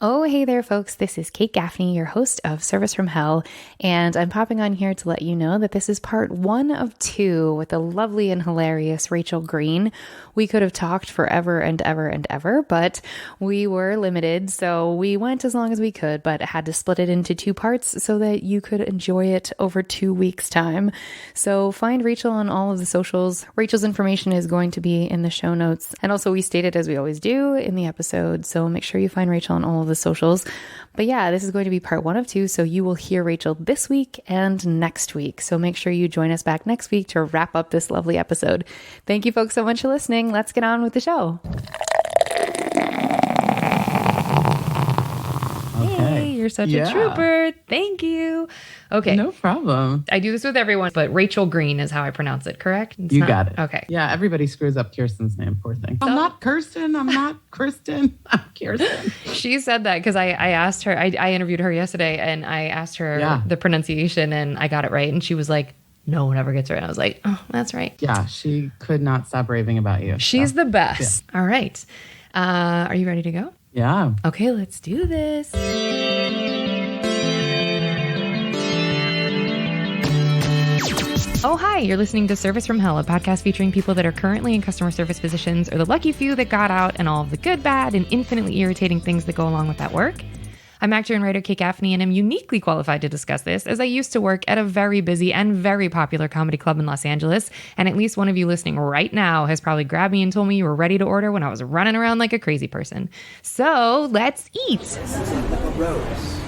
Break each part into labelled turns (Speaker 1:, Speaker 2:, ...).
Speaker 1: Oh, hey there, folks. This is Kate Gaffney, your host of Service from Hell, and I'm popping on here to let you know that this is part 1 of 2 with the lovely and hilarious Rachel Green. We could have talked forever and ever and ever, but we were limited, so we went as long as we could, but had to split it into 2 parts so that you could enjoy it over 2 weeks' time. So find Rachel on all of the socials. Rachel's information is going to be in the show notes, and also we state it as we always do in the episode, so make sure you find Rachel on all of the socials. But yeah, this is going to be part 1 of 2, so you will hear Rachel this week and next week. So make sure you join us back next week to wrap up this lovely episode. Thank you folks so much for listening. Let's get on with the show.
Speaker 2: Okay.
Speaker 1: Hey, you're such a trooper. Thank you. Okay.
Speaker 2: No problem.
Speaker 1: I do this with everyone, but Rachel Green is how I pronounce it, correct?
Speaker 2: You got it.
Speaker 1: Okay.
Speaker 2: Yeah, everybody screws up Kirsten's name, poor thing. I'm not Kirsten. I'm not Kristen. I'm Kirsten.
Speaker 1: She said that because I asked her, I interviewed her yesterday and I asked her the pronunciation and I got it right. And she was like, no one ever gets it right. And I was like, oh, that's right.
Speaker 2: Yeah, she could not stop raving about you.
Speaker 1: She's the best. Yeah. All right. Are you ready to go?
Speaker 2: Yeah.
Speaker 1: Okay, let's do this. Oh, hi. You're listening to Service from Hell, a podcast featuring people that are currently in customer service positions or the lucky few that got out and all of the good, bad, and infinitely irritating things that go along with that work. I'm actor and writer Kate Gaffney, and I'm uniquely qualified to discuss this as I used to work at a very busy and very popular comedy club in Los Angeles, and at least one of you listening right now has probably grabbed me and told me you were ready to order when I was running around like a crazy person. So let's eat.
Speaker 3: This isn't like a rose.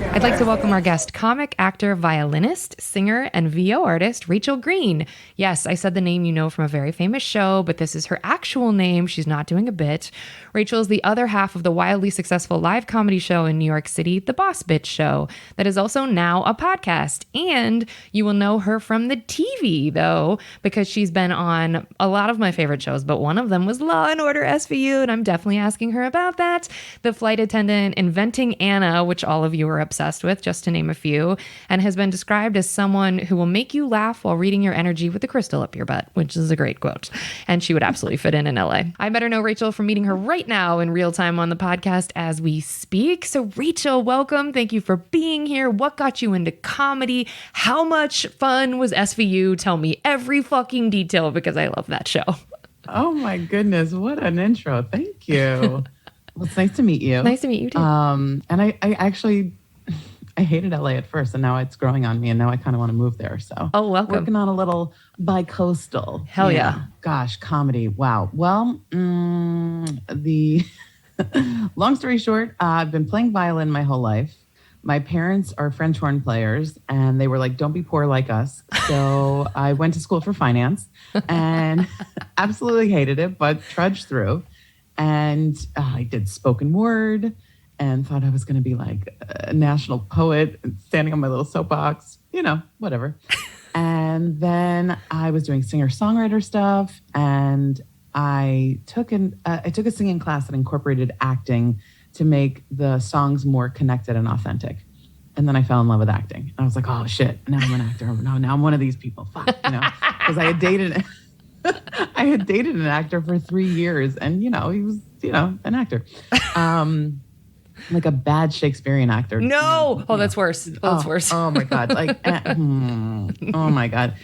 Speaker 1: I'd like to welcome our guest, comic, actor, violinist, singer, and VO artist, Rachel Green. Yes, I said the name you know from a very famous show, but this is her actual name. She's not doing a bit. Rachel is the other half of the wildly successful live comedy show in New York City, The Boss Bitch Show, that is also now a podcast. And you will know her from the TV, though, because she's been on a lot of my favorite shows, but one of them was Law & Order SVU, and I'm definitely asking her about that. The Flight Attendant, Inventing Anna, which all of you are obsessed with, just to name a few, and has been described as someone who will make you laugh while reading your energy with a crystal up your butt, which is a great quote. And she would absolutely fit in LA. I better know Rachel from meeting her right now in real time on the podcast as we speak. So Rachel, welcome. Thank you for being here. What got you into comedy? How much fun was SVU? Tell me every fucking detail because I love that show.
Speaker 2: Oh my goodness. What an intro. Thank you. Well, it's nice to meet you.
Speaker 1: Nice to meet you too.
Speaker 2: And I actually hated LA at first, and now it's growing on me, and now I kind of want to move there. So,
Speaker 1: welcome.
Speaker 2: Working on a little bi-coastal.
Speaker 1: Hell yeah.
Speaker 2: Gosh, comedy. Wow. Well, the long story short, I've been playing violin my whole life. My parents are French horn players, and they were like, don't be poor like us. So I went to school for finance and absolutely hated it, but trudged through. And I did spoken word and thought I was going to be like a national poet and standing on my little soapbox, whatever. And then I was doing singer-songwriter stuff, and I took a singing class that incorporated acting to make the songs more connected and authentic. And then I fell in love with acting. And I was like, oh shit, now I'm an actor. No, now I'm one of these people. Fuck, because I had dated an actor for 3 years, and he was, an actor. Like a bad Shakespearean actor.
Speaker 1: No. That's worse. That's worse.
Speaker 2: Oh my God. Like, oh my God.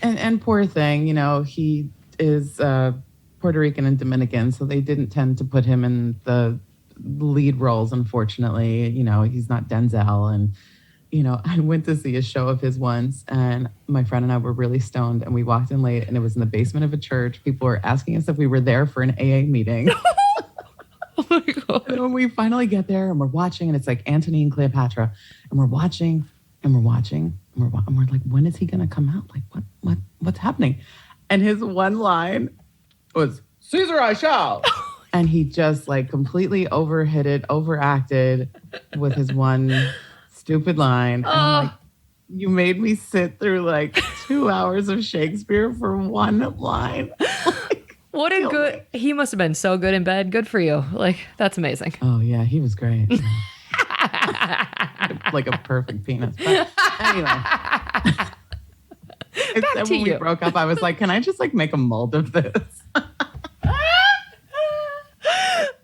Speaker 2: And poor thing, he is Puerto Rican and Dominican, so they didn't tend to put him in the lead roles, unfortunately. He's not Denzel. And, I went to see a show of his once, and my friend and I were really stoned, and we walked in late, and it was in the basement of a church. People were asking us if we were there for an AA meeting.
Speaker 1: Oh my God.
Speaker 2: And when we finally get there and we're watching, and it's like Antony and Cleopatra, and we're watching and we're watching and we're like, when is he going to come out? Like, what's happening? And his one line was, Caesar I shall. And he just like completely overacted with his one stupid line. And I'm like, you made me sit through like 2 hours of Shakespeare for one line.
Speaker 1: What a good, he must have been so good in bed. Good for you. Like, that's amazing.
Speaker 2: Oh yeah, he was great. Like a perfect penis. But anyway.
Speaker 1: Back to
Speaker 2: when
Speaker 1: you.
Speaker 2: we broke up, I was like, can I just like make a mold of this?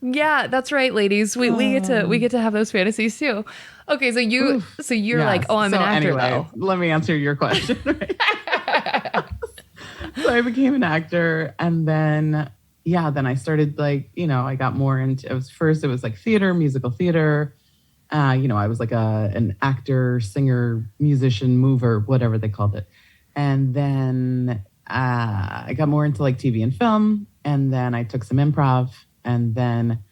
Speaker 1: Yeah, that's right, ladies. We get to have those fantasies too. Okay, so you're like,
Speaker 2: Yes.
Speaker 1: oh, I'm an actor
Speaker 2: anyway,
Speaker 1: though.
Speaker 2: let me answer your question. Right? So I became an actor, and then I started I got more into. It was like theater, musical theater. I was like an actor, singer, musician, mover, whatever they called it. And then I got more into like TV and film. And then I took some improv. And then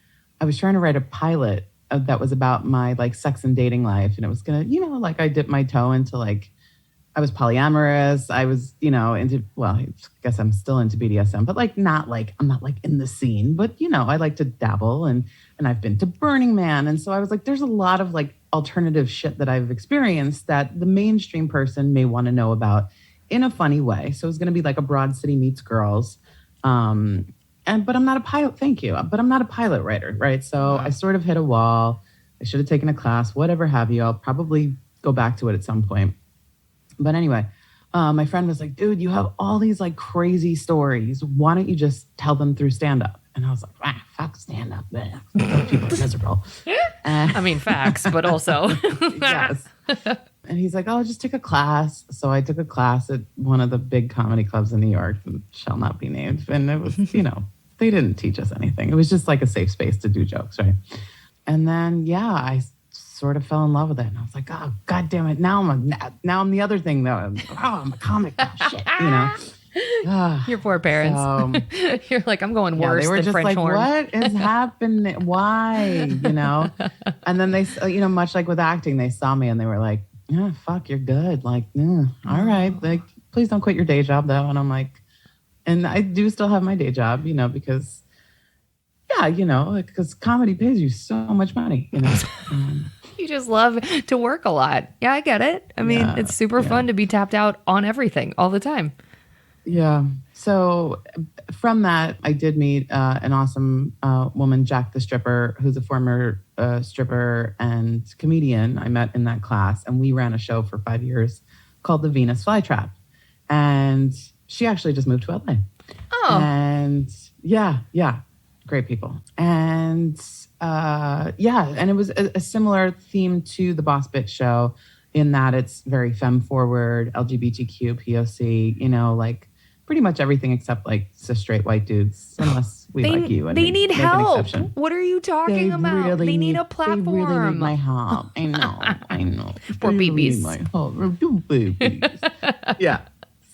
Speaker 2: I was trying to write a pilot that was about my like sex and dating life. And it was going to, I dipped my toe into like, I was polyamorous. I was, I guess I'm still into BDSM, but I'm not like in the scene, but I like to dabble and I've been to Burning Man. And so I was like, there's a lot of like alternative shit that I've experienced that the mainstream person may want to know about in a funny way. So it's going to be like a Broad City Meets Girls. But I'm not a pilot. Thank you. But I'm not a pilot writer. Right. So I sort of hit a wall. I should have taken a class, whatever have you. I'll probably go back to it at some point. But anyway, my friend was like, dude, you have all these like crazy stories. Why don't you just tell them through stand-up? And I was like, fuck stand-up. People are miserable.
Speaker 1: I mean, facts, but also.
Speaker 2: Yes. And he's like, oh, just take a class. So I took a class at one of the big comedy clubs in New York, that shall not be named. And it was, they didn't teach us anything. It was just like a safe space to do jokes, right? And then, I sort of fell in love with it. And I was like, oh, God damn it. Now I'm the other thing, though. I'm a comic now. Shit,
Speaker 1: Your poor parents. You're like, I'm going worse
Speaker 2: they were
Speaker 1: than
Speaker 2: just
Speaker 1: French
Speaker 2: like,
Speaker 1: horn.
Speaker 2: what is happening? Why? And then they, much like with acting, they saw me and they were like, yeah, fuck, you're good. Like, all right. Like, please don't quit your day job, though. And I'm like, and I do still have my day job, because, because comedy pays you so much money,
Speaker 1: You just love to work a lot. Yeah, I get it. I mean, it's super fun to be tapped out on everything all the time.
Speaker 2: Yeah. So from that, I did meet an awesome woman, Jack the stripper, who's a former stripper and comedian. I met in that class, and we ran a show for 5 years called The Venus Flytrap. And she actually just moved to LA.
Speaker 1: Oh.
Speaker 2: And yeah, great people. And and it was a similar theme to the Boss Bitch show in that it's very femme forward, LGBTQ, POC, like pretty much everything except like cis straight white dudes, unless we like you. And
Speaker 1: they need help.
Speaker 2: Exception.
Speaker 1: What are you talking about? They need a platform.
Speaker 2: They really need my help. I know.
Speaker 1: Poor
Speaker 2: They really
Speaker 1: babies.
Speaker 2: need my help. Do babies. Yeah.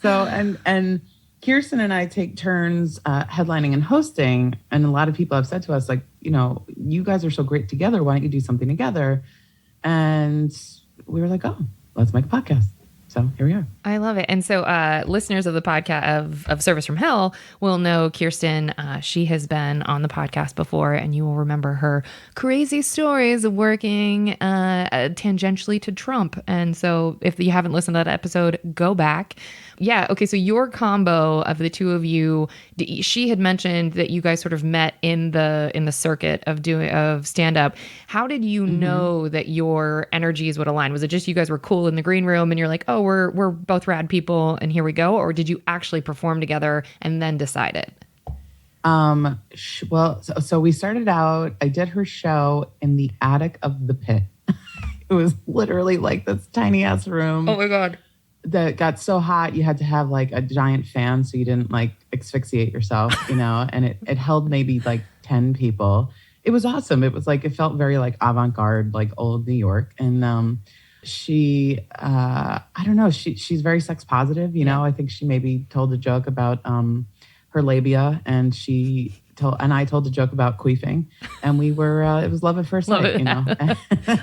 Speaker 2: So, and Kirsten and I take turns headlining and hosting. And a lot of people have said to us, like, you guys are so great together. Why don't you do something together? And we were like, oh, let's make a podcast. So here we are.
Speaker 1: I love it. And so listeners of the podcast of Service from Hell will know Kirsten. She has been on the podcast before, and you will remember her crazy stories of working tangentially to Trump. And so if you haven't listened to that episode, go back. Yeah. Okay. So your combo of the two of you, she had mentioned that you guys sort of met in the circuit of stand up. How did you know that your energies would align? Was it just you guys were cool in the green room and you're like, oh, we're both rad people and here we go? Or did you actually perform together and then decide it?
Speaker 2: Well, so we started out, I did her show in the attic of the Pit. It was literally like this tiny ass room.
Speaker 1: Oh my God.
Speaker 2: That got so hot you had to have like a giant fan so you didn't like asphyxiate yourself, and it held maybe like 10 people. It was awesome. It was like, it felt very like avant-garde, like old New York. And she, I don't know, she's very sex positive, I think she maybe told a joke about her labia, and I told a joke about queefing, and we were, it was love at first sight,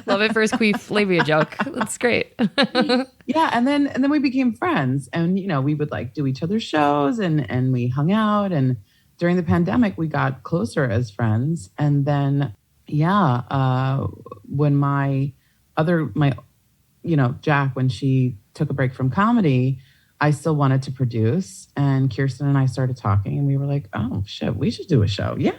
Speaker 1: Love at first queef labia joke. That's great.
Speaker 2: Yeah. And then we became friends, and, we would like do each other's shows, and we hung out, and during the pandemic, we got closer as friends. And then, when Jack, when she took a break from comedy, I still wanted to produce, and Kirsten and I started talking, and we were like, oh shit, we should do a show. Yeah.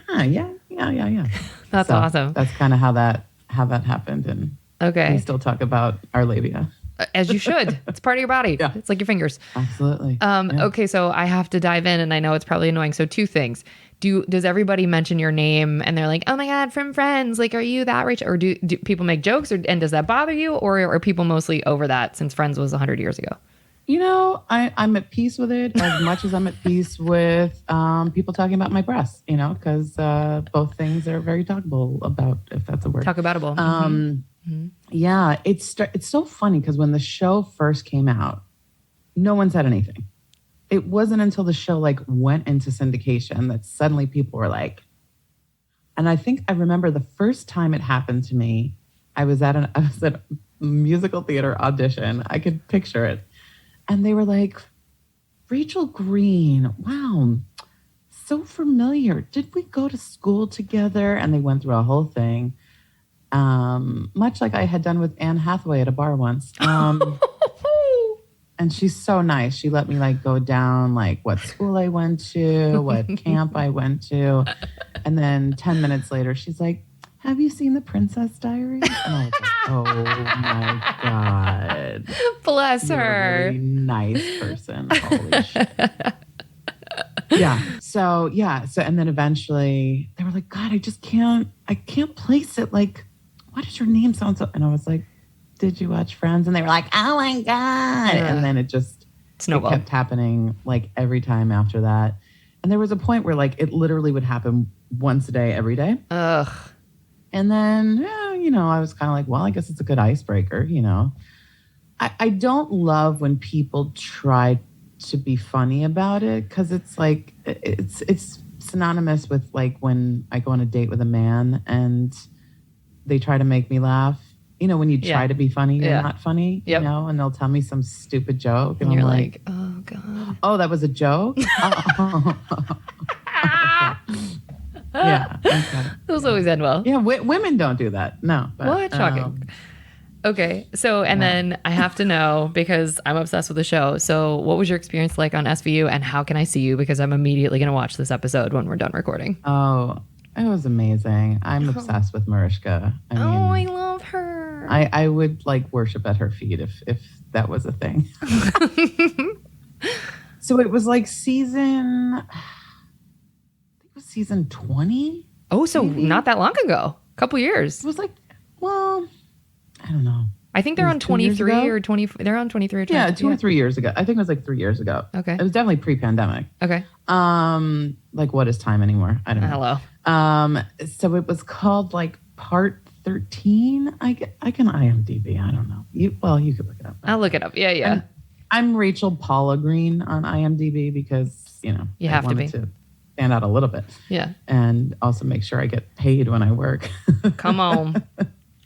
Speaker 1: That's awesome.
Speaker 2: That's kind of how that happened. And we still talk about our labia.
Speaker 1: As you should. It's part of your body.
Speaker 2: Yeah.
Speaker 1: It's like your fingers.
Speaker 2: Absolutely.
Speaker 1: Okay, so I have to dive in, and I know it's probably annoying. So 2 things. Does everybody mention your name and they're like, oh my God, from Friends, like, are you that Rachel? Or do people make jokes, and does that bother you, or are people mostly over that since Friends was 100 years ago?
Speaker 2: You know, I'm at peace with it as much as I'm at peace with people talking about my breasts, you know, because both things are very talkable about, if that's a word.
Speaker 1: Talk aboutable.
Speaker 2: Yeah, it's so funny because when the show first came out, no one said anything. It wasn't until the show like went into syndication that suddenly people were like, and I think I remember the first time it happened to me, I was at a musical theater audition. I could picture it. And they were like, Rachel Green, wow, so familiar. Did we go to school together? And they went through a whole thing, much like I had done with Anne Hathaway at a bar once. And she's so nice. She let me like go down like what school I went to, what camp I went to. And then 10 minutes later, she's like, have you seen The Princess Diaries? And I was like, oh my God.
Speaker 1: Bless
Speaker 2: You're
Speaker 1: her.
Speaker 2: a really nice person. Holy shit. So, and then eventually they were like, God, I can't place it. Like, why does your name sound so? And I was like, did you watch Friends? And they were like, oh my God. And then it
Speaker 1: snowballed.
Speaker 2: It kept happening like every time after that. And there was a point where like it literally would happen once a day, every day.
Speaker 1: Ugh.
Speaker 2: And then, you know, I was kind of like, well, I guess it's a good icebreaker, you know. I don't love when people try to be funny about it because it's like, it's synonymous with like when I go on a date with a man and they try to make me laugh. You know, when you try to be funny, you're not funny, you know, and they'll tell me some stupid joke. And
Speaker 1: you're
Speaker 2: I'm
Speaker 1: like, oh God.
Speaker 2: Oh, that was a joke? Yeah. Okay.
Speaker 1: Those always end well.
Speaker 2: Yeah, women don't do that. No. But,
Speaker 1: What? Shocking. Okay. So, and then I have to know, because I'm obsessed with the show. So what was your experience like on SVU, and how can I see you? Because I'm immediately going to watch this episode when we're done recording.
Speaker 2: Oh, it was amazing. I'm obsessed with Mariska.
Speaker 1: I love her.
Speaker 2: I would like worship at her feet if that was a thing. So it was like season 20.
Speaker 1: Oh, so
Speaker 2: maybe?
Speaker 1: not that long ago. A couple years.
Speaker 2: It was like, well, I don't know.
Speaker 1: I think they're on 23 or 20. They're on 23 or 20.
Speaker 2: Yeah, 2 or 3 years ago. I think it was like 3 years ago.
Speaker 1: Okay.
Speaker 2: It was definitely pre-pandemic.
Speaker 1: Okay.
Speaker 2: Like what is time anymore? I don't know.
Speaker 1: Hello.
Speaker 2: So it was called like Part 13. I can IMDb. I don't know. You could look it up.
Speaker 1: I'll look it up. Yeah.
Speaker 2: I'm Rachel Paula Green on IMDb because, you know,
Speaker 1: You have to be.
Speaker 2: to stand out a little bit.
Speaker 1: Yeah.
Speaker 2: And also make sure I get paid when I work.
Speaker 1: Come on.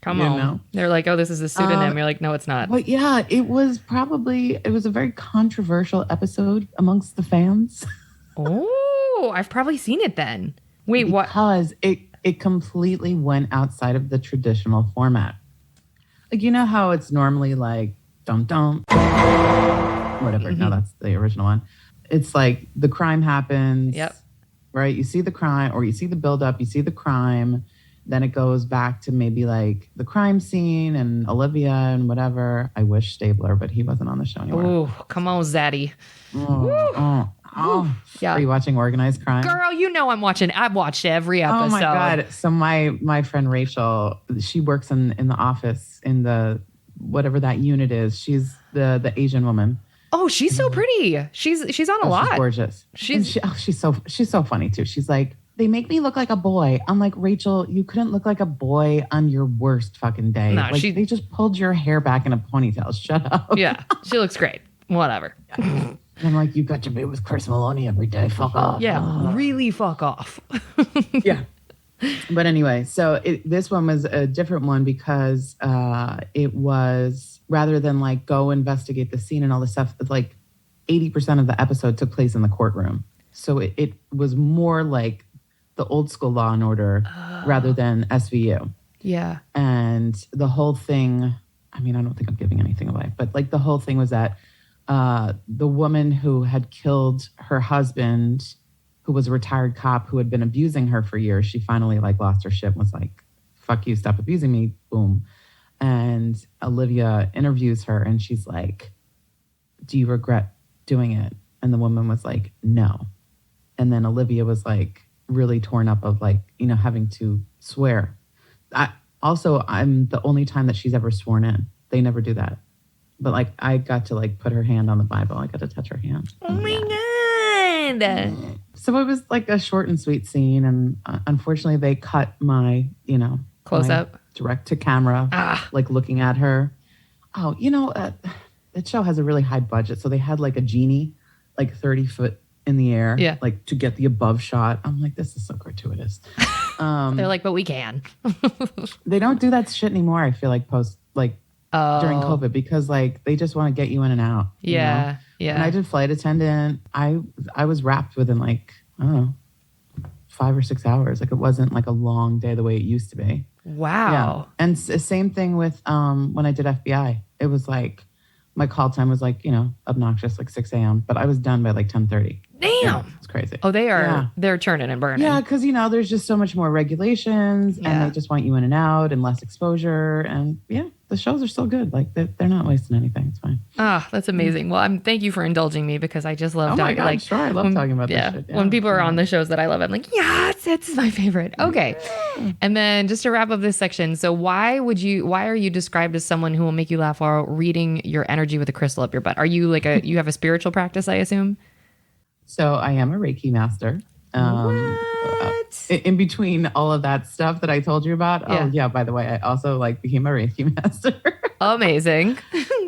Speaker 1: Come on.
Speaker 2: know?
Speaker 1: They're like, oh, this is a pseudonym. You're like, no, it's not.
Speaker 2: But yeah, it was a very controversial episode amongst the fans.
Speaker 1: Oh, I've probably seen it then. Wait, what?
Speaker 2: Because it completely went outside of the traditional format. Like, you know how it's normally like, dum-dum, whatever. No, that's the original one. It's like the crime happens.
Speaker 1: Yep.
Speaker 2: Right? You see the crime, or you see the buildup, you see the crime. Then it goes back to maybe like the crime scene and Olivia and whatever. I wish Stabler, but he wasn't on the show anymore.
Speaker 1: Oh, come on, Zaddy. Yeah.
Speaker 2: Are you watching Organized Crime?
Speaker 1: Girl, you know I've watched every episode.
Speaker 2: Oh my God. So my friend Rachel, she works in the office in the whatever that unit is. She's the Asian woman.
Speaker 1: Oh, she's so pretty. She's on a lot.
Speaker 2: She's gorgeous. She's so funny too. She's like, they make me look like a boy. I'm like, Rachel, you couldn't look like a boy on your worst fucking day.
Speaker 1: No,
Speaker 2: like, they just pulled your hair back in a ponytail. Shut up.
Speaker 1: Yeah, she looks great. Whatever.
Speaker 2: And I'm like, you got to be with Chris Maloney every day. Fuck off.
Speaker 1: Yeah, really fuck off.
Speaker 2: Yeah. But anyway, so this one was a different one because it was, rather than like go investigate the scene and all this stuff, it's like 80% of the episode took place in the courtroom. So it was more like the old school Law and Order rather than SVU.
Speaker 1: Yeah.
Speaker 2: And the whole thing, I mean, I don't think I'm giving anything away, but like the whole thing was that the woman who had killed her husband, who was a retired cop who had been abusing her for years, she finally like lost her shit and was like, fuck you, stop abusing me. Boom. And Olivia interviews her and she's like, do you regret doing it? And the woman was like, no. And then Olivia was like, really torn up of like, having to swear. I'm the only time that she's ever sworn in. They never do that. But like I got to like put her hand on the Bible. I got to touch her hand.
Speaker 1: Oh my God.
Speaker 2: So it was like a short and sweet scene. And unfortunately they cut my,
Speaker 1: Close up.
Speaker 2: Direct to camera, like looking at her. Oh, that show has a really high budget. So they had like a genie, like 30 foot in the air, like to get the above shot. I'm like, this is so gratuitous.
Speaker 1: They're like, but we can.
Speaker 2: They don't do that shit anymore. I feel like during COVID because like they just want to get you in and out.
Speaker 1: Yeah.
Speaker 2: Yeah. And I did flight attendant. I was wrapped within like, I don't know, 5 or 6 hours. Like it wasn't like a long day the way it used to be.
Speaker 1: Wow.
Speaker 2: Yeah. And same thing with when I did FBI. It was like my call time was like, obnoxious, like 6 a.m. But I was done by like 10:30.
Speaker 1: Damn.
Speaker 2: Yeah, it's crazy.
Speaker 1: Oh, they are. They're turning and burning.
Speaker 2: Yeah, because, there's just so much more regulations and they just want you in and out and less exposure. And the shows are still good. Like they're not wasting anything. It's fine.
Speaker 1: Ah, that's amazing. Well, thank you for indulging me because I just love talking.
Speaker 2: Like, sure, I love talking about this shit. Yeah.
Speaker 1: When people are on the shows that I love, I'm like, yes, it's my favorite. Okay. Yeah. And then just to wrap up this section. So why are you described as someone who will make you laugh while reading your energy with a crystal up your butt? Are you like you have a spiritual practice, I assume?
Speaker 2: So I am a Reiki master.
Speaker 1: What?
Speaker 2: In between all of that stuff that I told you about. Yeah. Oh yeah, by the way, I also became a Reiki master.
Speaker 1: Amazing.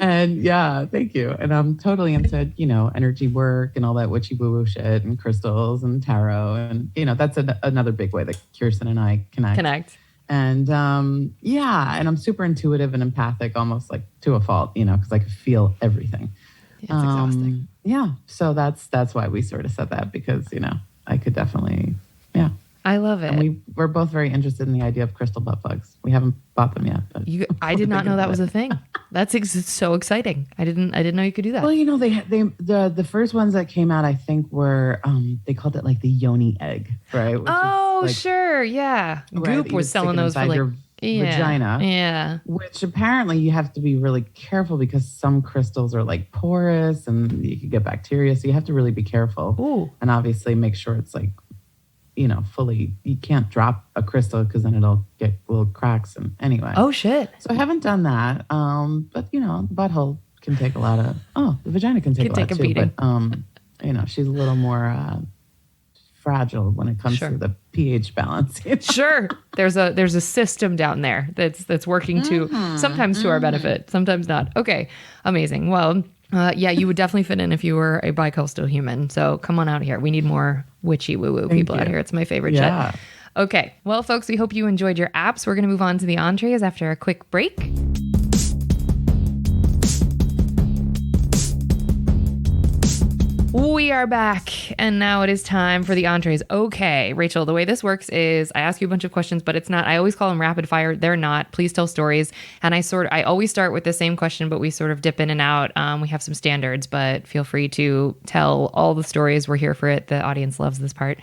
Speaker 2: And thank you. And I'm totally into, energy work and all that witchy woo-woo shit and crystals and tarot. And, that's another big way that Kirsten and I connect. And and I'm super intuitive and empathic, almost like to a fault, because I could feel everything.
Speaker 1: Yeah, it's exhausting.
Speaker 2: Yeah. So that's why we sort of said that because, I could definitely,
Speaker 1: I love it.
Speaker 2: And we're both very interested in the idea of crystal butt plugs. We haven't bought them yet. But
Speaker 1: I did not know that was a thing. That's so exciting. I didn't know you could do that.
Speaker 2: Well, the first ones that came out, I think were they called it like the yoni egg, right?
Speaker 1: Which sure, yeah.
Speaker 2: Right,
Speaker 1: Goop was selling those for like
Speaker 2: your vagina.
Speaker 1: Yeah.
Speaker 2: Which apparently you have to be really careful because some crystals are like porous and you could get bacteria. So you have to really be careful.
Speaker 1: Ooh.
Speaker 2: And obviously make sure it's like, fully, you can't drop a crystal because then it'll get little cracks and anyway.
Speaker 1: Oh shit.
Speaker 2: So I haven't done that. But the butthole can take a lot of, the vagina can take a lot
Speaker 1: a
Speaker 2: too.
Speaker 1: beating.
Speaker 2: But, she's a little more fragile when it comes to the pH balance.
Speaker 1: Sure. There's a system down there that's working sometimes to our benefit, sometimes not. Okay. Amazing. Well, you would definitely fit in if you were a bi-coastal human. So come on out here. We need more witchy woo-woo people out here. It's my favorite shit. Okay. Well, folks, we hope you enjoyed your apps. We're going to move on to the entrees after a quick break. We are back, and now it is time for the entrees. Okay, Rachel, the way this works is I ask you a bunch of questions, but it's not, I always call them rapid fire. They're not. Please tell stories. And I always start with the same question, but we sort of dip in and out. We have some standards, but feel free to tell all the stories. We're here for it. The audience loves this part.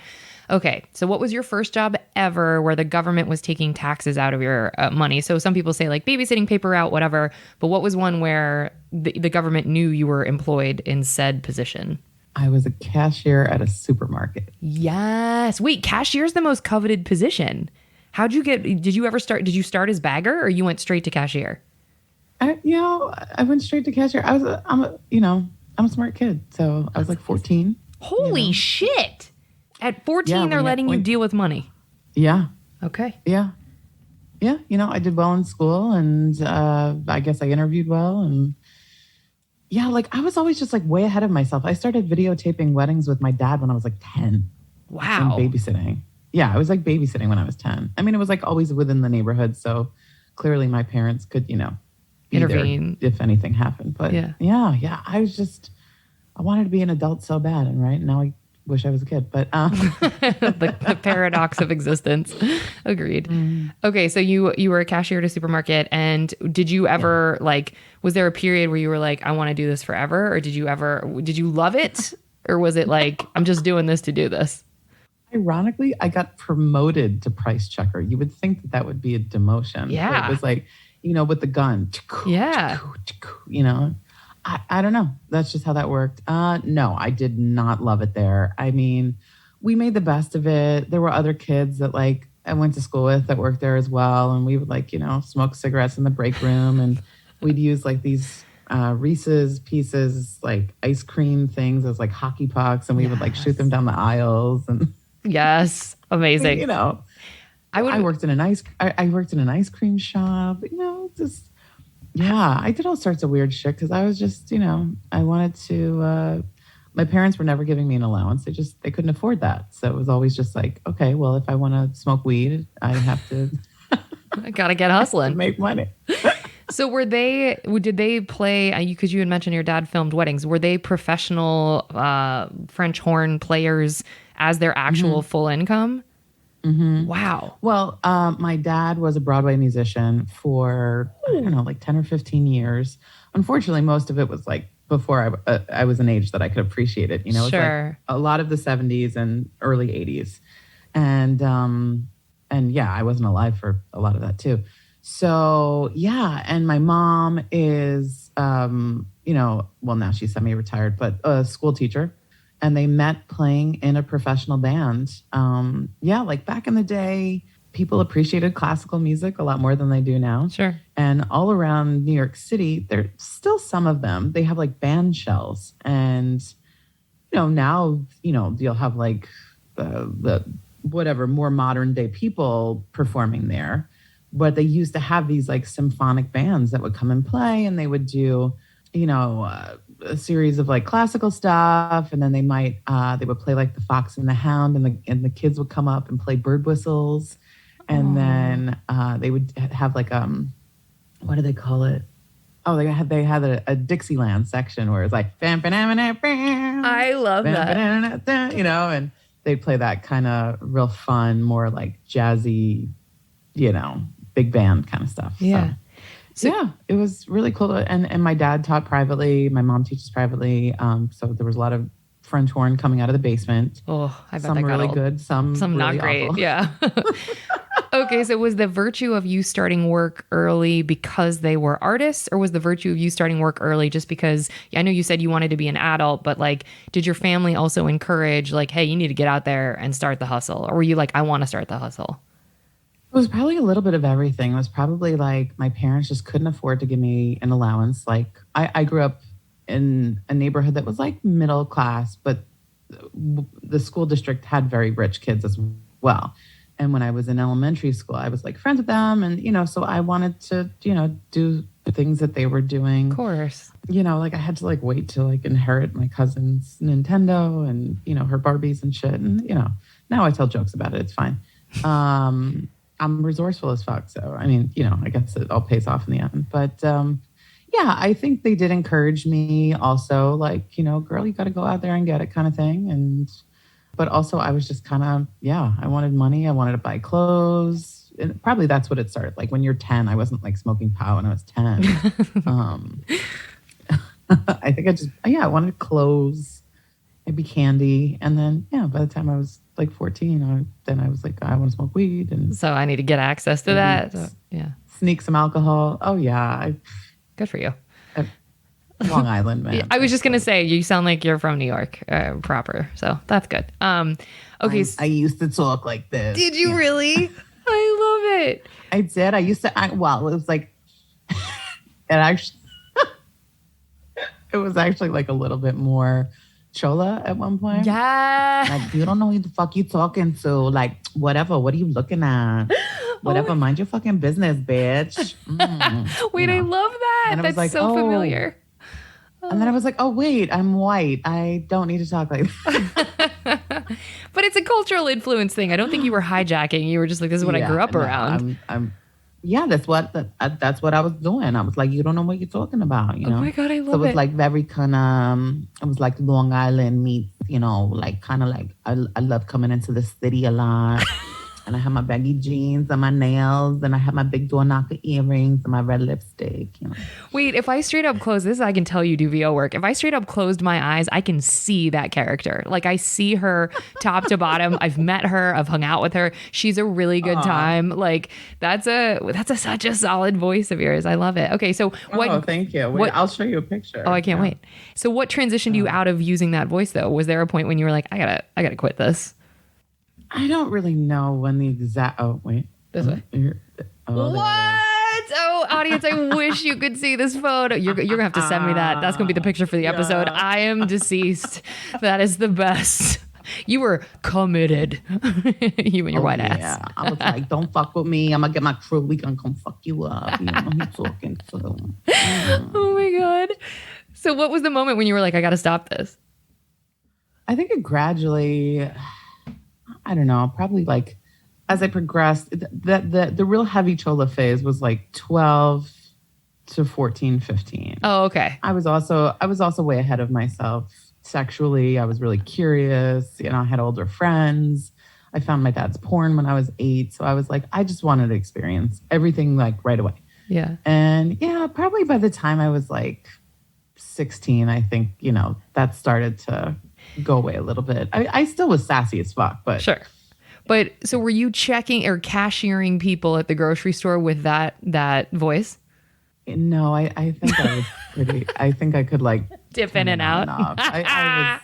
Speaker 1: Okay, so what was your first job ever where the government was taking taxes out of your money? So some people say like babysitting paper route, whatever, but what was one where the government knew you were employed in said position?
Speaker 2: I was a cashier at a supermarket.
Speaker 1: Yes. Wait, cashier's the most coveted position. Did you start as bagger or you went straight to cashier?
Speaker 2: I went straight to cashier. I'm a smart kid. So I was like 14.
Speaker 1: Holy shit. At 14, they're letting you deal with money.
Speaker 2: Yeah.
Speaker 1: Okay.
Speaker 2: Yeah. Yeah. I did well in school and I guess I interviewed well and I was always just like way ahead of myself. I started videotaping weddings with my dad when I was like 10.
Speaker 1: Wow.
Speaker 2: And babysitting. Yeah, I was like babysitting when I was 10. I mean, it was like always within the neighborhood. So clearly my parents could,
Speaker 1: intervene
Speaker 2: if anything happened. But yeah. I wanted to be an adult so bad. And right now I wish I was a kid, but
Speaker 1: the paradox of existence. Agreed. Okay, so you were a cashier at a supermarket, and did you ever was there a period where you were like, I want to do this forever, or did you love it, or was it like, I'm just doing this to do this?
Speaker 2: Ironically, I got promoted to price checker. You would think that would be a demotion.
Speaker 1: Yeah,
Speaker 2: it was like, with the gun.
Speaker 1: Yeah,
Speaker 2: I don't know. That's just how that worked. No, I did not love it there. I mean, we made the best of it. There were other kids that like I went to school with that worked there as well. And we would like, smoke cigarettes in the break room, and we'd use like these Reese's Pieces, like ice cream things as like hockey pucks. And we would like shoot them down the aisles. And
Speaker 1: Yes. Amazing.
Speaker 2: I worked in I worked in an ice cream shop, just, yeah, I did all sorts of weird shit. Cause I was just, I wanted to, my parents were never giving me an allowance. They couldn't afford that. So it was always just like, okay, well, if I want to smoke weed, I have to
Speaker 1: I gotta get hustling.
Speaker 2: make money.
Speaker 1: So did they play, because you had mentioned your dad filmed weddings, were they professional French horn players as their actual full income? Mm-hmm. Wow.
Speaker 2: Well, my dad was a Broadway musician for, I don't know, like 10 or 15 years. Unfortunately, most of it was like before I was an age that I could appreciate it. It was like a lot of the 70s and early 80s. And yeah, I wasn't alive for a lot of that too. So yeah, and my mom is, well, now she's semi-retired, but a school teacher. And they met playing in a professional band. Yeah, like back in the day, people appreciated classical music a lot more than they do now.
Speaker 1: Sure.
Speaker 2: And all around New York City, there's still some of them. They have like band shells. And, now, you'll have like the whatever, more modern day people performing there. But they used to have these like symphonic bands that would come and play, and they would do, a series of like classical stuff, and then they would play like the Fox and the Hound, and the kids would come up and play bird whistles, and then they would have like what do they call it? Oh, they had a Dixieland section where it's like
Speaker 1: I love that.
Speaker 2: And they'd play that kind of real fun, more like jazzy, big band kind of stuff.
Speaker 1: Yeah.
Speaker 2: So yeah, it was really cool. And my dad taught privately. My mom teaches privately. So there was a lot of French horn coming out of the basement.
Speaker 1: Oh, I bet
Speaker 2: some
Speaker 1: that got
Speaker 2: really
Speaker 1: old.
Speaker 2: good, some really
Speaker 1: not great.
Speaker 2: awful.
Speaker 1: Yeah. Okay, so was the virtue of you starting work early because they were artists, or was the virtue of you starting work early just because, I know you said you wanted to be an adult, but like, did your family also encourage like, hey, you need to get out there and start the hustle? Or were you like, I want to start the hustle?
Speaker 2: It was probably a little bit of everything. It was probably like my parents just couldn't afford to give me an allowance. Like I grew up in a neighborhood that was like middle class, but the school district had very rich kids as well. And when I was in elementary school, I was like friends with them. And, so I wanted to, do the things that they were doing.
Speaker 1: Of course.
Speaker 2: Like I had to like wait to like inherit my cousin's Nintendo and, her Barbies and shit. And, now I tell jokes about it. It's fine. I'm resourceful as fuck. So, I mean, I guess it all pays off in the end. But yeah, I think they did encourage me also, like, girl, you got to go out there and get it kind of thing. But also I was just kind of, I wanted money. I wanted to buy clothes. And probably that's what it started. Like when you're 10, I wasn't like smoking pot when I was 10. I think I wanted clothes, maybe candy. And then, by the time I was like 14, then I was like, I want to smoke weed. And
Speaker 1: so I need to get access to that. So, yeah.
Speaker 2: Sneak some alcohol. Oh, yeah.
Speaker 1: Good for you.
Speaker 2: Long Island, man.
Speaker 1: I was just going to say, you sound like you're from New York proper. So that's good. Okay.
Speaker 2: I used to talk like this.
Speaker 1: Did you really? I love it.
Speaker 2: I did. I used to, it was like, it was actually like a little bit more chola at one point.
Speaker 1: Yeah.
Speaker 2: Like, you don't know who the fuck you talking to. Like, whatever. What are you looking at? Whatever. Mind your fucking business, bitch.
Speaker 1: Wait, I love that.
Speaker 2: And
Speaker 1: That's
Speaker 2: like,
Speaker 1: so familiar.
Speaker 2: And then I was like, oh, wait, I'm white. I don't need to talk like that.
Speaker 1: But it's a cultural influence thing. I don't think you were hijacking. You were just like, this is what I grew up around.
Speaker 2: That's what I was doing. I was like, you don't know what you're talking about,
Speaker 1: Oh my God, I love it.
Speaker 2: So it was like very kind of, it was like Long Island meets, like kind of like, I love coming into the city a lot. And I have my baggy jeans and my nails, and I have my big door knocker earrings and my red lipstick.
Speaker 1: Wait, if I straight up close this, I can tell you do VO work. If I straight up closed my eyes, I can see that character. Like I see her top to bottom. I've met her. I've hung out with her. She's a really good time. Like that's such a solid voice of yours. I love it. Okay, so what?
Speaker 2: Oh, thank you. Wait, I'll show you a picture.
Speaker 1: Oh, I can't wait. So what transitioned you out of using that voice though? Was there a point when you were like, I gotta quit this?
Speaker 2: I don't really know when the exact. Oh wait,
Speaker 1: This way.
Speaker 2: Oh,
Speaker 1: What? Oh, audience, I wish you could see this photo. You're gonna have to send me that. That's gonna be the picture for the episode. I am deceased. That is the best. You were committed. You and your white ass.
Speaker 2: I was like, don't fuck with me. I'm gonna get my crew. We gonna come fuck you up. You know, he's talking to.
Speaker 1: Oh my God. So what was the moment when you were like, I gotta stop this?
Speaker 2: I think it gradually, I don't know, probably like as I progressed, the real heavy chola phase was like 12 to 14, 15.
Speaker 1: Oh, okay.
Speaker 2: I was also way ahead of myself sexually. I was really curious. You know, I had older friends. I found my dad's porn when I was 8. So I was like, I just wanted to experience everything like right away.
Speaker 1: Yeah.
Speaker 2: And yeah, probably by the time I was like 16, I think, you know, that started to go away a little bit. I still was sassy as fuck, but
Speaker 1: Sure. But so were you checking or cashiering people at the grocery store with that voice?
Speaker 2: no, I think I was pretty, I think I could like
Speaker 1: Dip in and out.
Speaker 2: I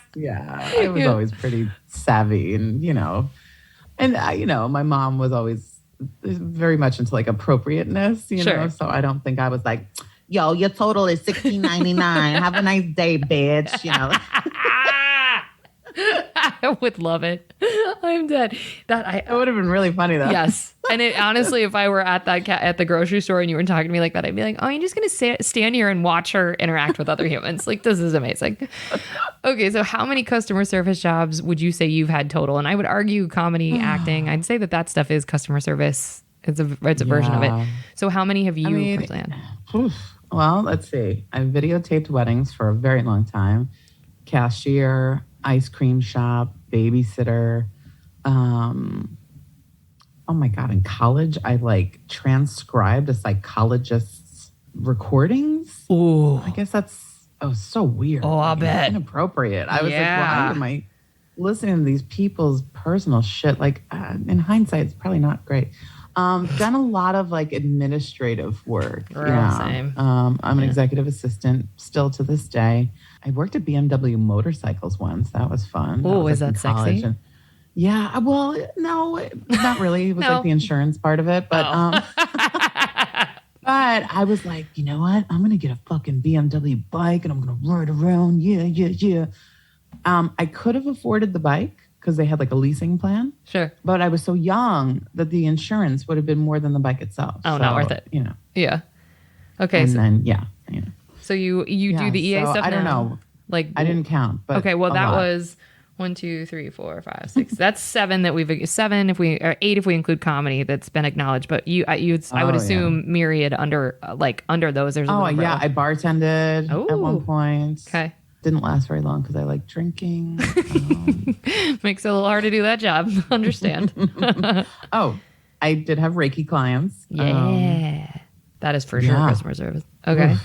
Speaker 2: was always pretty savvy and, you know, you know, my mom was always very much into like appropriateness, you
Speaker 1: Sure.
Speaker 2: know, so I don't think I was like, yo, your total is $16.99. Have a nice day, bitch, you know.
Speaker 1: I would love it. I'm dead.
Speaker 2: It would have been really funny though.
Speaker 1: Yes. And honestly, if I were at at the grocery store and you were talking to me like that, I'd be like, oh, you're just going to stand here and watch her interact with other humans. Like, this is amazing. Okay. So how many customer service jobs would you say you've had total? And I would argue comedy, acting. I'd say that stuff is customer service. It's a version of it. So how many have you personally had?
Speaker 2: Well, let's see. I videotaped weddings for a very long time. Cashier, ice cream shop, babysitter. Oh my God, in college, I like transcribed a psychologist's recordings.
Speaker 1: Ooh.
Speaker 2: I guess that's so weird.
Speaker 1: Oh, I'll bet.
Speaker 2: Inappropriate. I was
Speaker 1: Yeah.
Speaker 2: like, why am I listening to these people's personal shit? Like, in hindsight, it's probably not great. Done a lot of like administrative work.
Speaker 1: Same.
Speaker 2: I'm an executive assistant still to this day. I worked at BMW motorcycles once. That was fun.
Speaker 1: Oh,
Speaker 2: was
Speaker 1: is
Speaker 2: like
Speaker 1: that
Speaker 2: in college.
Speaker 1: sexy?
Speaker 2: And yeah. Well, no, not really. It was
Speaker 1: No.
Speaker 2: like the insurance part of it. But but I was like, you know what? I'm gonna get a fucking BMW bike and I'm gonna ride around. Yeah. I could have afforded the bike because they had like a leasing plan.
Speaker 1: Sure.
Speaker 2: But I was so young that the insurance would have been more than the bike itself.
Speaker 1: Oh, not worth it.
Speaker 2: You know.
Speaker 1: Yeah. Okay.
Speaker 2: And then you know.
Speaker 1: So you do the EA
Speaker 2: so
Speaker 1: stuff
Speaker 2: I don't
Speaker 1: now?
Speaker 2: know.
Speaker 1: Like
Speaker 2: I didn't count. But
Speaker 1: okay, well
Speaker 2: a
Speaker 1: that
Speaker 2: lot.
Speaker 1: was 1, 2, 3, 4, 5, 6. That's 7 that we've 7 if we or 8 if we include comedy that's been acknowledged. But I would assume myriad under those. There's a
Speaker 2: Oh
Speaker 1: little
Speaker 2: yeah, I bartended at one
Speaker 1: Ooh.
Speaker 2: point.
Speaker 1: Okay.
Speaker 2: Didn't last very long because I like drinking.
Speaker 1: Makes it a little hard to do that job. Understand?
Speaker 2: Oh, I did have Reiki clients.
Speaker 1: Yeah. That is for sure
Speaker 2: yeah.
Speaker 1: customer service. Okay.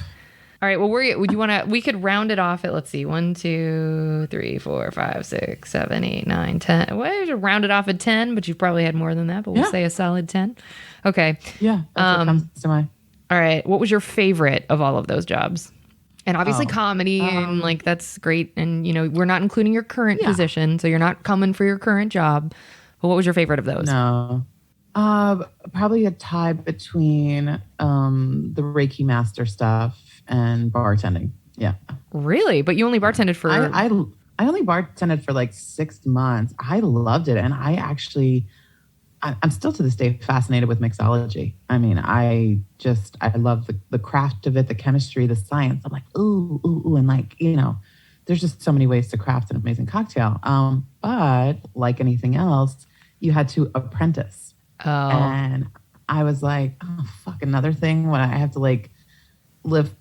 Speaker 1: All right. Well, would you want to? We could round it off at. Let's see. 1, 2, 3, 4, 5, 6, 7, 8, 9, 10. Well, you should round it off at 10, but you've probably had more than that. But we'll say a solid 10. Okay.
Speaker 2: Yeah, that's what comes to mind.
Speaker 1: All right. What was your favorite of all of those jobs? And obviously comedy and like that's great. And you know we're not including your current position, so you're not coming for your current job. But what was your favorite of those?
Speaker 2: No. Probably a tie between the Reiki master stuff and bartending. Yeah.
Speaker 1: Really? But you only bartended for
Speaker 2: I only bartended for like 6 months. I loved it. And I'm still to this day fascinated with mixology. I mean, I love the craft of it, the chemistry, the science. I'm like, ooh. And like, you know, there's just so many ways to craft an amazing cocktail. But like anything else, you had to apprentice.
Speaker 1: Oh.
Speaker 2: And I was like, oh, fuck, another thing when I have to like lift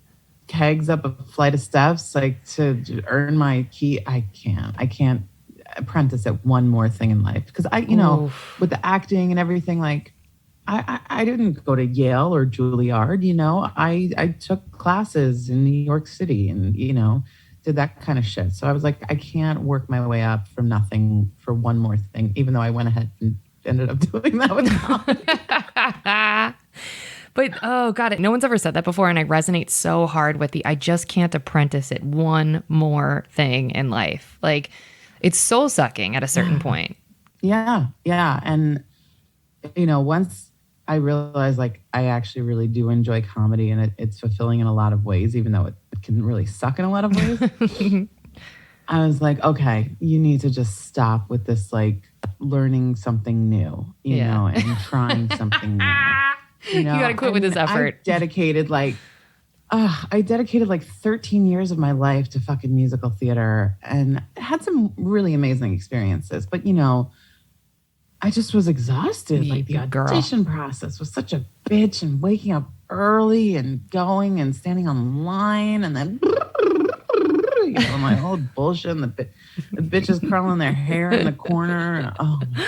Speaker 2: kegs up a flight of steps, like to earn my key. I can't apprentice at one more thing in life. Because with the acting and everything, like I didn't go to Yale or Juilliard, you know, I took classes in New York City and, you know, did that kind of shit. So I was like, I can't work my way up from nothing for one more thing, even though I went ahead and ended up doing that with comedy.
Speaker 1: But oh god, no one's ever said that before, and I resonate so hard with I just can't apprentice at one more thing in life. Like it's soul sucking at a certain point.
Speaker 2: Yeah. Yeah. And, once I realized like I actually really do enjoy comedy and it's fulfilling in a lot of ways, even though it can really suck in a lot of ways. I was like, okay, you need to just stop with this, like learning something new, and trying something new.
Speaker 1: You got to quit with this effort.
Speaker 2: I dedicated like 13 years of my life to fucking musical theater and had some really amazing experiences. But, I just was exhausted. Like the audition process was such a bitch, and waking up early and going and standing on line and then, my old bullshit and the bitches curling their hair in the corner. And, oh my God.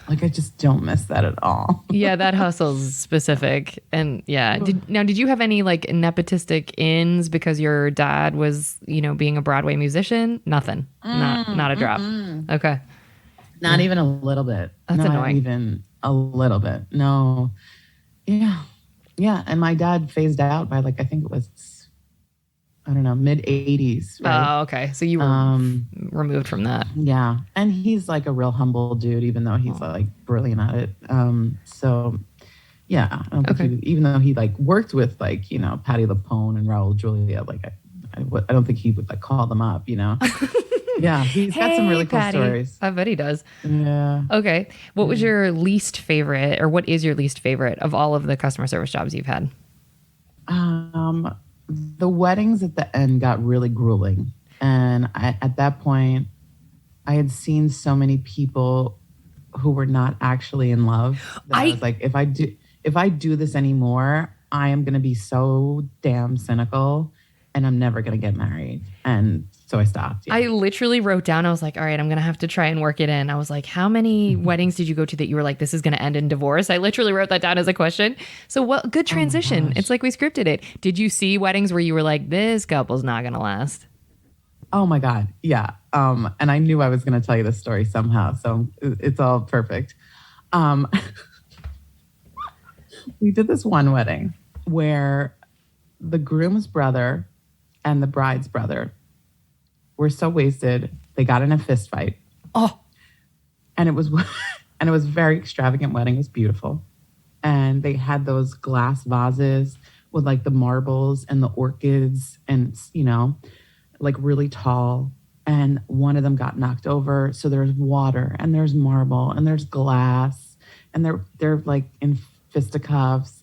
Speaker 2: Like, I just don't miss that at all.
Speaker 1: Yeah, that hustle's specific. And yeah. Did you have any like nepotistic ins because your dad was, being a Broadway musician? Nothing. Not a drop. Okay.
Speaker 2: Not even a little bit.
Speaker 1: That's
Speaker 2: Not
Speaker 1: annoying.
Speaker 2: even a little bit. No. Yeah. Yeah. And my dad phased out by like, I think it was, I don't know, mid 80s. Right?
Speaker 1: Oh, okay. So you were removed from that.
Speaker 2: Yeah. And he's like a real humble dude, even though he's like brilliant at it. So yeah, I don't think even though he like worked with like, Patti LuPone and Raul Julia, like I don't think he would like call them up, Yeah, he's got some really cool stories.
Speaker 1: I bet he does.
Speaker 2: Yeah.
Speaker 1: Okay. What was your least favorite, or what is your least favorite of all of the customer service jobs you've had?
Speaker 2: The weddings at the end got really grueling. And at that point, I had seen so many people who were not actually in love. I was like, if I do this anymore, I am going to be so damn cynical and I'm never going to get married. And so I stopped. Yeah.
Speaker 1: I literally wrote down, I was like, all right, I'm going to have to try and work it in. I was like, how many weddings did you go to that you were like, this is going to end in divorce? I literally wrote that down as a question. So what good transition. It's like we scripted it. Did you see weddings where you were like, this couple's not going to last?
Speaker 2: Oh my God. Yeah. And I knew I was going to tell you this story somehow. So it's all perfect. We did this one wedding where the groom's brother and the bride's brother were so wasted, they got in a fist fight.
Speaker 1: Oh,
Speaker 2: and it was a very extravagant wedding. It was beautiful, and they had those glass vases with like the marbles and the orchids, and like really tall. And one of them got knocked over, so there's water and there's marble and there's glass, and they're like in fisticuffs.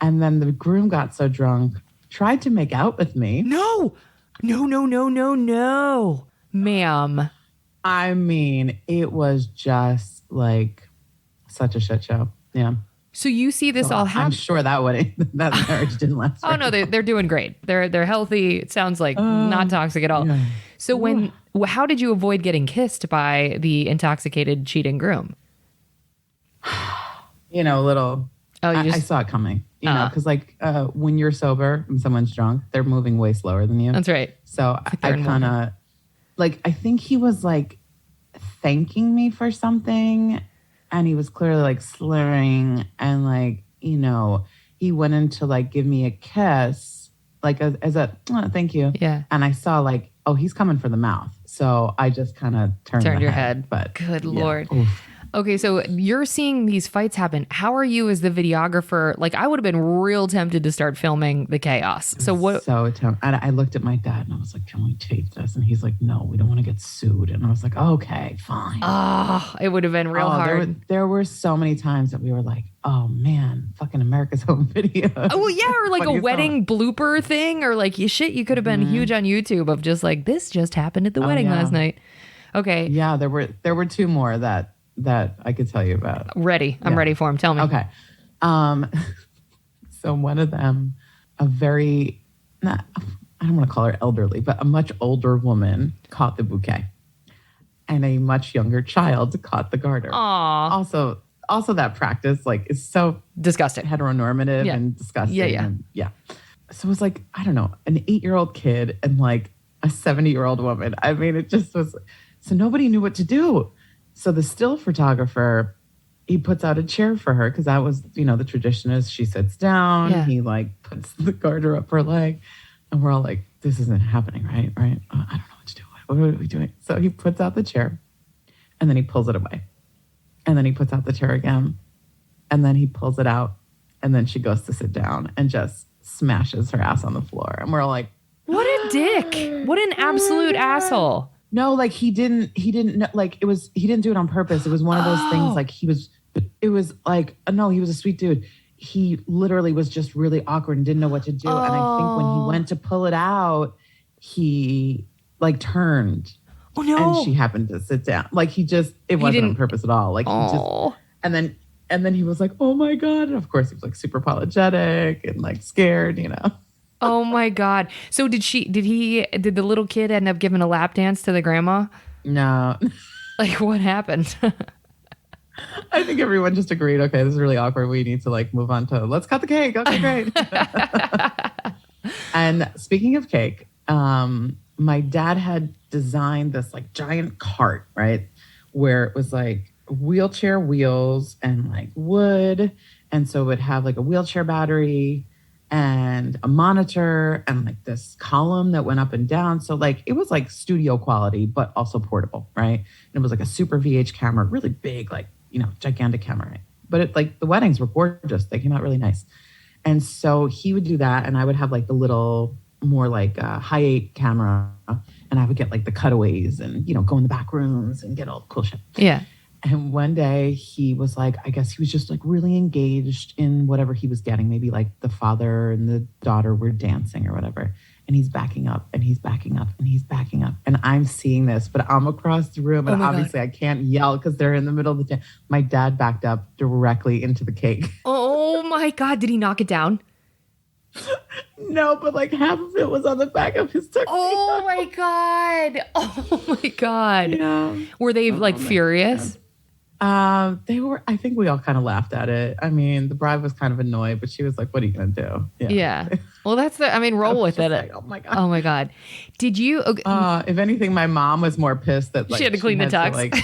Speaker 2: And then the groom got so drunk, tried to make out with me.
Speaker 1: No, ma'am.
Speaker 2: I mean, it was just like such a shit show. Yeah.
Speaker 1: So you see this all happen.
Speaker 2: I'm sure that wedding, that marriage didn't last.
Speaker 1: Oh no, they're doing great. They're healthy. It sounds like not toxic at all. Yeah. So how did you avoid getting kissed by the intoxicated cheating groom?
Speaker 2: Little. Oh, I saw it coming. Because when you're sober and someone's drunk, they're moving way slower than you.
Speaker 1: That's right.
Speaker 2: So I kind of I think he was like thanking me for something, and he was clearly like slurring, and he went in to like give me a kiss, like as a thank you.
Speaker 1: Yeah.
Speaker 2: And I saw like, oh, he's coming for the mouth. So I just kind of turned your head. But
Speaker 1: good Lord. Oof. Okay, so you're seeing these fights happen. How are you as the videographer? Like, I would have been real tempted to start filming the chaos. So what?
Speaker 2: I looked at my dad and I was like, "Can we tape this?" And he's like, "No, we don't want to get sued." And I was like, "Okay, fine."
Speaker 1: Oh, it would have been real hard.
Speaker 2: There were so many times that we were like, "Oh man, fucking America's Home Video."
Speaker 1: Oh well, yeah, or like a wedding blooper thing, or like you could have been huge on YouTube of just like this just happened at the wedding last night. Okay.
Speaker 2: Yeah, there were two more that I could tell you about.
Speaker 1: I'm ready for him. Tell me.
Speaker 2: Okay. So one of them, I don't want to call her elderly, but a much older woman caught the bouquet, and a much younger child caught the garter.
Speaker 1: Aww.
Speaker 2: Also that practice is so
Speaker 1: disgusting,
Speaker 2: heteronormative and disgusting.
Speaker 1: Yeah.
Speaker 2: So it was like, I don't know, an 8-year-old kid and like a 70-year-old woman. I mean, it just was, so nobody knew what to do. So the still photographer, he puts out a chair for her because that was, the tradition is she sits down. Yeah. He puts the garter up her leg, and we're all like, this isn't happening, right? I don't know what to do. What are we doing? So he puts out the chair, and then he pulls it away. And then he puts out the chair again. And then he pulls it out. And then she goes to sit down and just smashes her ass on the floor. And we're all like,
Speaker 1: what a dick. What an absolute asshole.
Speaker 2: No, like he didn't know, like he didn't do it on purpose. It was one of those things like he was a sweet dude. He literally was just really awkward and didn't know what to do. And I think when he went to pull it out, he like turned.
Speaker 1: Oh no.
Speaker 2: And she happened to sit down. Like it wasn't on purpose at all. Like and then he was like, oh my God. And of course he was like super apologetic and like scared, you know.
Speaker 1: Oh my God. So did the little kid end up giving a lap dance to the grandma?
Speaker 2: No.
Speaker 1: Like what happened?
Speaker 2: I think everyone just agreed, okay, this is really awkward. We need to like move on to let's cut the cake. Okay, great. And speaking of cake, my dad had designed this like giant cart, right? Where it was like wheelchair wheels and like wood. And so it would have like a wheelchair battery and a monitor and like this column that went up and down. So like it was like studio quality, but also portable, right? And it was like a super VH camera, really big, like, you know, gigantic camera. Right? But it like the weddings were gorgeous. They came out really nice. And so he would do that. And I would have like the little more like high 8 camera. And I would get like the cutaways and, you know, go in the back rooms and get all the cool shit.
Speaker 1: Yeah.
Speaker 2: And one day he was like, I guess he was just like really engaged in whatever he was getting. Maybe like the father and the daughter were dancing or whatever. And he's backing up and he's backing up and he's backing up. And I'm seeing this, but I'm across the room. And obviously I can't yell because they're in the middle of the dance. My dad backed up directly into the cake.
Speaker 1: Oh my God. Did he knock it down?
Speaker 2: No, but like half of it was on the back of his tuxedo.
Speaker 1: Oh my God. Oh my God.
Speaker 2: Yeah.
Speaker 1: Were they like furious?
Speaker 2: They were, I think we all kind of laughed at it. I mean, the bride was kind of annoyed, but she was like, what are you going to do?
Speaker 1: Yeah. Well, roll with it.
Speaker 2: Like, oh my God.
Speaker 1: Oh my God. Did you? Okay.
Speaker 2: If anything, my mom was more pissed that like
Speaker 1: she had to clean the tux.
Speaker 2: Like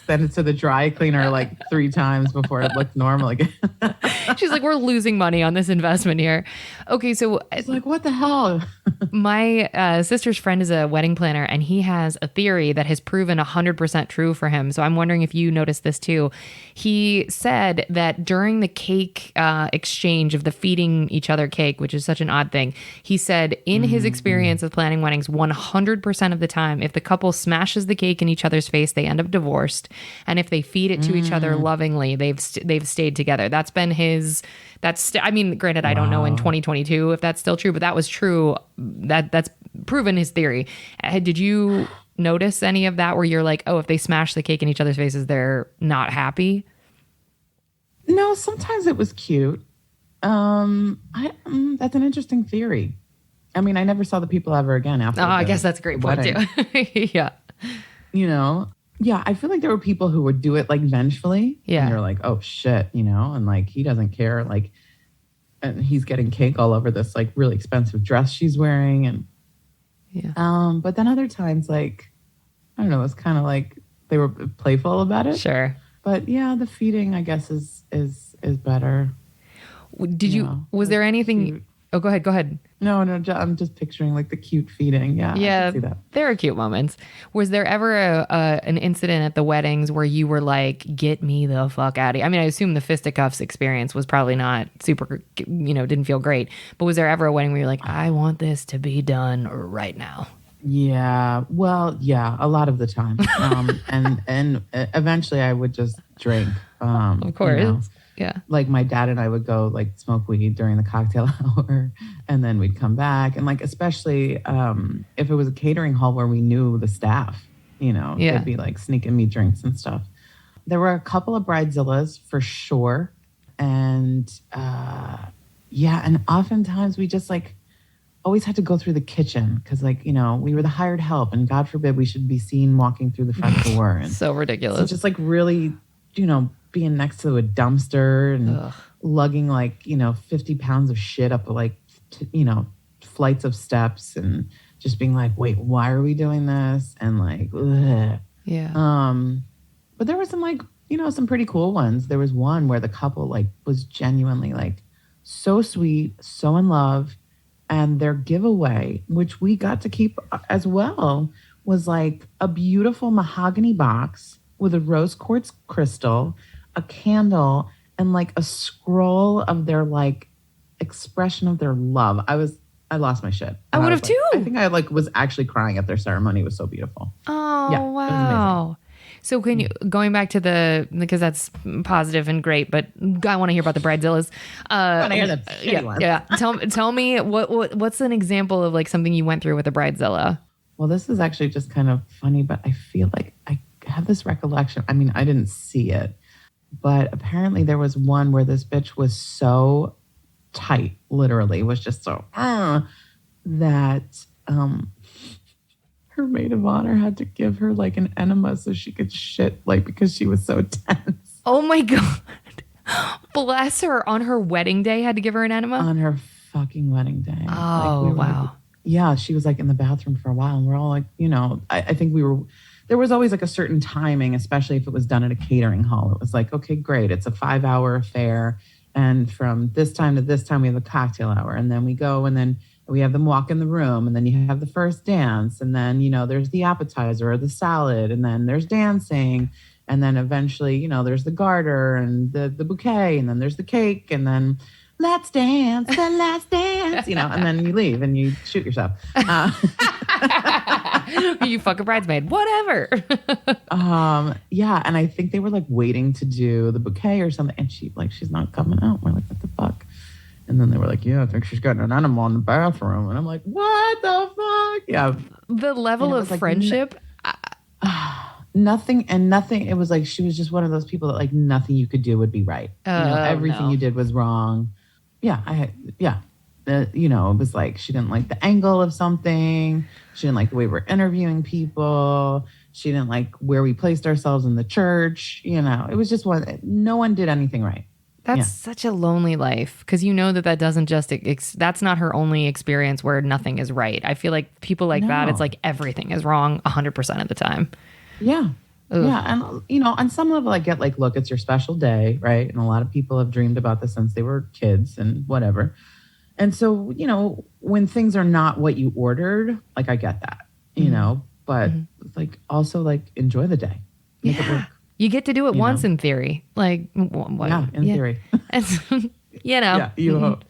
Speaker 2: send it to the dry cleaner like 3 times before it looked normal again.
Speaker 1: She's like, we're losing money on this investment here. Okay, so
Speaker 2: it's like, what the hell?
Speaker 1: My sister's friend is a wedding planner, and he has a theory that has proven 100% true for him. So I'm wondering if you noticed this too. He said that during the cake exchange of the feeding each other cake, which is such an odd thing, he said in his experience of planning weddings, 100% of the time, if the couple smashes the cake in each other's face, they end up divorced. And if they feed it to each other lovingly, they've stayed together. That's been his. Granted, I don't know in 2022 if that's still true, but that was true. That's proven his theory. Did you notice any of that where you're like, oh, if they smash the cake in each other's faces, they're not happy?
Speaker 2: No, sometimes it was cute. That's an interesting theory. I mean, I never saw the people ever again after.
Speaker 1: I guess that's a great point too. Yeah.
Speaker 2: You know, yeah, I feel like there were people who would do it like vengefully.
Speaker 1: Yeah.
Speaker 2: And you're like, oh shit, you know, and like he doesn't care. Like, and he's getting cake all over this like really expensive dress she's wearing. And but then other times, like, I don't know, it's kind of like they were playful about it.
Speaker 1: Sure.
Speaker 2: But yeah, the feeding, I guess, is better.
Speaker 1: Was there anything?
Speaker 2: Cute.
Speaker 1: Oh, go ahead.
Speaker 2: No, I'm just picturing like the cute feeding. Yeah, I can see that.
Speaker 1: There are cute moments. Was there ever an incident at the weddings where you were like, get me the fuck out of here? I mean, I assume the fisticuffs experience was probably not super, didn't feel great. But was there ever a wedding where you're like, I want this to be done right now?
Speaker 2: Yeah, well, yeah, a lot of the time. And eventually I would just drink.
Speaker 1: Of course. Yeah.
Speaker 2: Like my dad and I would go like smoke weed during the cocktail hour and then we'd come back. And like, especially if it was a catering hall where we knew the staff, they'd be like sneaking me drinks and stuff. There were a couple of bridezillas for sure. And and oftentimes we just like always had to go through the kitchen because like, we were the hired help and God forbid we should be seen walking through the front door. And
Speaker 1: so ridiculous.
Speaker 2: So just like really, being next to a dumpster and lugging like, 50 pounds of shit up like, flights of steps and just being like, wait, why are we doing this? And like, ugh.
Speaker 1: Yeah.
Speaker 2: But there were some like, some pretty cool ones. There was one where the couple like was genuinely like so sweet, so in love. And their giveaway, which we got to keep as well, was like a beautiful mahogany box with a rose quartz crystal a candle and like a scroll of their like expression of their love. I lost my shit.
Speaker 1: I would have
Speaker 2: was
Speaker 1: too.
Speaker 2: I think I like was actually crying at their ceremony. It was so beautiful.
Speaker 1: Oh,
Speaker 2: Yeah, it was amazing.
Speaker 1: wow. So can you, going back to because that's positive and great, but I want to hear about the bridezillas.
Speaker 2: I want to hear the shitty ones.
Speaker 1: Yeah. Tell me what's an example of like something you went through with a bridezilla?
Speaker 2: Well, this is actually just kind of funny, but I feel like I have this recollection. I mean, I didn't see it, but apparently there was one where this bitch was so tight, literally, was just so that her maid of honor had to give her like an enema so she could shit, like because she was so tense.
Speaker 1: Oh my God. Bless her. On her wedding day, had to give her an enema?
Speaker 2: On her fucking wedding day.
Speaker 1: Oh,
Speaker 2: like,
Speaker 1: wow.
Speaker 2: Yeah, she was like in the bathroom for a while, and we're all like, I think there was always like a certain timing, especially if it was done at a catering hall. It was like, okay, great. It's a 5-hour affair. And from this time to this time, we have a cocktail hour. And then we go and then we have them walk in the room. And then you have the first dance. And then, there's the appetizer or the salad. And then there's dancing. And then eventually, there's the garter and the bouquet. And then there's the cake. And then let's dance, the last dance, and then you leave and you shoot yourself.
Speaker 1: You fuck a bridesmaid, whatever.
Speaker 2: Yeah, and I think they were like waiting to do the bouquet or something, and she's not coming out. We're like, what the fuck? And then they were like, yeah, I think she's got an animal in the bathroom, and I'm like, what the fuck? Yeah,
Speaker 1: the level of like, friendship.
Speaker 2: Nothing. It was like she was just one of those people that like nothing you could do would be right. Everything you did was wrong. Yeah, it was like she didn't like the angle of something. She didn't like the way we're interviewing people. She didn't like where we placed ourselves in the church. It was just no one did anything right.
Speaker 1: That's such a lonely life because that doesn't just, that's not her only experience where nothing is right. I feel like people like that, it's like everything is wrong 100% of the time.
Speaker 2: Yeah.
Speaker 1: Ugh.
Speaker 2: Yeah. And, on some level, I get like, look, it's your special day, right? And a lot of people have dreamed about this since they were kids and whatever. And so, when things are not what you ordered, like I get that, but like also like enjoy the day. Make it work.
Speaker 1: You get to do it once in theory. Like,
Speaker 2: in theory.
Speaker 1: Yeah,
Speaker 2: you hope.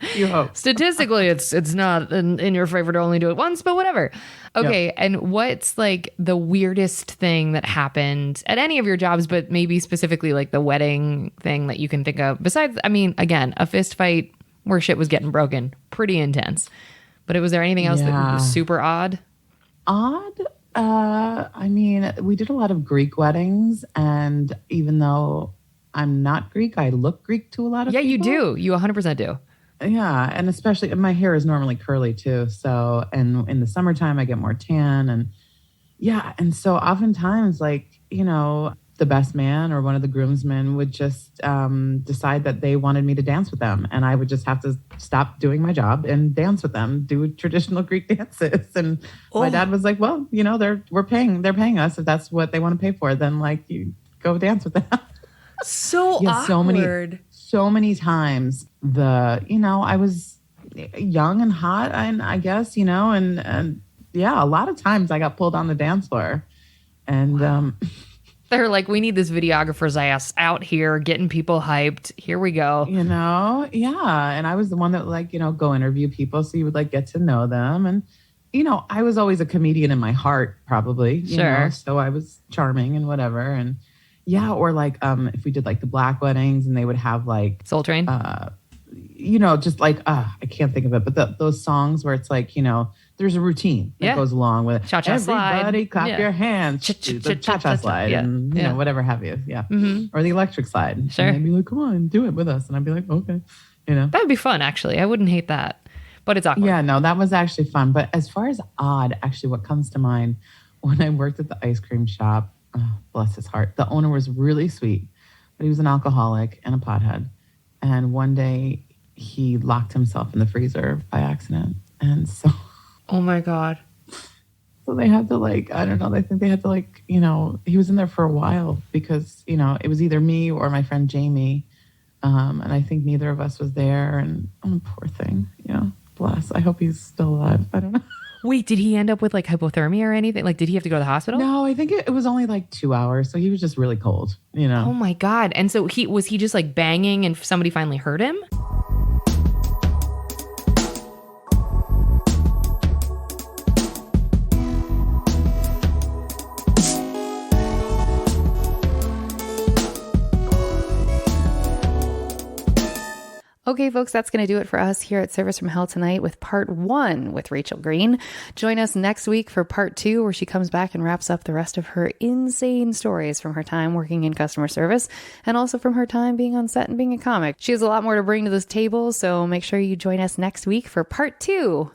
Speaker 1: Statistically, it's not in your favor to only do it once, but whatever. Okay, yep. And what's like the weirdest thing that happened at any of your jobs, but maybe specifically like the wedding thing that you can think of? Besides, I mean, again, a fist fight where shit was getting broken, pretty intense. But was there anything else that was super odd?
Speaker 2: Odd? I mean, we did a lot of Greek weddings, and even though I'm not Greek, I look Greek to a lot of people.
Speaker 1: Yeah, you do. You 100% do.
Speaker 2: Yeah, and especially my hair is normally curly too. So, and in the summertime, I get more tan, and so oftentimes, like the best man or one of the groomsmen would just decide that they wanted me to dance with them, and I would just have to stop doing my job and dance with them, do traditional Greek dances. And my dad was like, "Well, they're paying us. If that's what they want to pay for, then like you go dance with them."
Speaker 1: So awkward.
Speaker 2: So many times I was young and hot, and I guess, and a lot of times I got pulled on the dance floor, and
Speaker 1: they're like, we need this videographer's ass out here getting people hyped. Here we go.
Speaker 2: And I was the one that like, go interview people. So you would like get to know them. And, I was always a comedian in my heart, probably.
Speaker 1: Sure.
Speaker 2: So I was charming and whatever. And or like if we did like the black weddings and they would have like
Speaker 1: Soul Train.
Speaker 2: Just like I can't think of it, but those songs where it's like, there's a routine that goes along with
Speaker 1: cha-cha slide.
Speaker 2: Everybody clap your hands. The cha-cha slide and whatever have you. Yeah. Mm-hmm. Or the electric slide.
Speaker 1: Sure.
Speaker 2: And they'd be like, come on, do it with us. And I'd be like, okay.
Speaker 1: That would be fun, actually. I wouldn't hate that. But it's awkward.
Speaker 2: Yeah, no, that was actually fun. But as far as odd, actually what comes to mind when I worked at the ice cream shop, bless his heart, the owner was really sweet, but he was an alcoholic and a pothead. And one day he locked himself in the freezer by accident. And so...
Speaker 1: Oh my God.
Speaker 2: So they had to like, I don't know, I think they had to like, he was in there for a while because, it was either me or my friend Jamie. And I think neither of us was there. And poor thing, bless. I hope he's still alive. I don't know.
Speaker 1: Wait, did he end up with like hypothermia or anything? Like, did he have to go to the hospital?
Speaker 2: No, I think it was only like 2 hours. So he was just really cold, you know?
Speaker 1: Oh my God. And so was he just like banging and somebody finally heard him?
Speaker 4: Okay, folks, that's going to do it for us here at Service from Hell tonight with part 1 with Rachel Green. Join us next week for part 2, where she comes back and wraps up the rest of her insane stories from her time working in customer service and also from her time being on set and being a comic. She has a lot more to bring to this table, so make sure you join us next week for part 2.